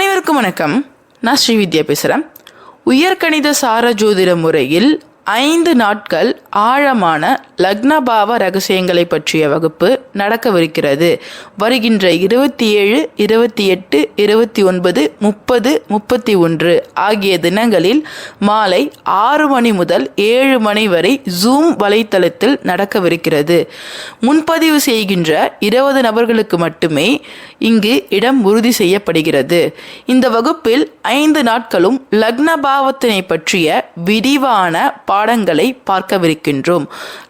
அனைவருக்கும் வணக்கம். நான் ஸ்ரீவித்யா பேசுகிறேன். உயர்கணித சார ஜோதிட முறையில் 5 நாட்கள் ஆழமான லக்னபாவ ரகசியங்களை பற்றிய வகுப்பு நடக்கவிருக்கிறது. வருகின்ற 27, 28, 29, 30, 31 ஆகிய தினங்களில் மாலை 6 மணி முதல் 7 மணி வரை ஜூம் வலைத்தளத்தில் நடக்கவிருக்கிறது. முன்பதிவு செய்கின்ற 20 நபர்களுக்கு மட்டுமே இங்கு இடம் உறுதி செய்யப்படுகிறது. இந்த வகுப்பில் 5 நாட்களும் லக்னபாவத்தினை பற்றிய விரிவான பாடங்களை பார்க்கவிருக்கின்றோம்.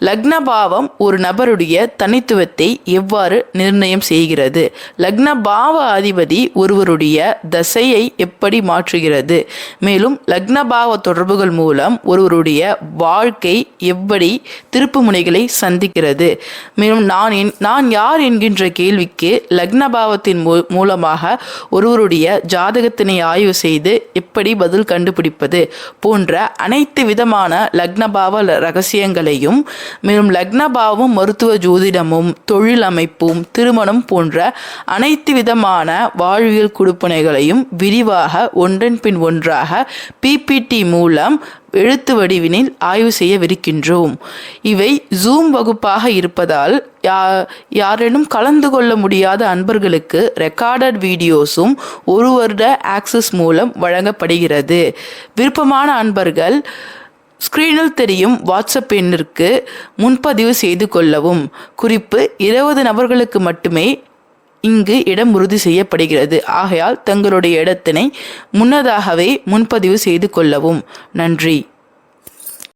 லக்னபாவம் ஒரு நபருடைய தனித்துவத்தை எவ்வாறு நிர்ணயம் செய்கிறது, லக்னபாவ அதிபதி ஒருவருடைய தசையை எப்படி மாற்றுகிறது, மேலும் லக்னபாவ தொடர்புகள் மூலம் ஒருவருடைய வாழ்க்கை எப்படி திருப்பு முனைகளை சந்திக்கிறது, மேலும் நான் யார் என்கின்ற கேள்விக்கு லக்னபாவத்தின் மூலமாக ஒருவருடைய ஜாதகத்தினை ஆய்வு செய்து எப்படி பதில் கண்டுபிடிப்பது போன்ற அனைத்து விதமான லக்னபாவ ரகசியங்களையும், மேலும் லக்னபாவம் மருத்துவ ஜோதிடமும் தொழில் அமைப்பும் திருமணம் போன்ற அனைத்து விதமான வாழ்வியல் கொடுப்பனைகளையும் விரிவாக ஒன்றன் பின் ஒன்றாக பிபிடி மூலம் எழுத்து வடிவினில் ஆய்வு செய்யவிருக்கின்றோம். இவை ஜூம் வகுப்பாக இருப்பதால் யாரேனும் கலந்து கொள்ள முடியாத அன்பர்களுக்கு ரெக்கார்டட் வீடியோஸும் 1 வருட ஆக்சஸ் மூலம் வழங்கப்படுகிறது. விருப்பமான அன்பர்கள் ஸ்கிரீனில் தெரியும் வாட்ஸ்அப் எண்ணிற்கு முன்பதிவு செய்து கொள்ளவும். குறிப்பு: 20 நபர்களுக்கு மட்டுமே இங்கு இடம் உறுதி செய்யப்படுகிறது. ஆகையால் தங்களுடைய இடத்தினை முன்னதாகவே முன்பதிவு செய்து கொள்ளவும். நன்றி.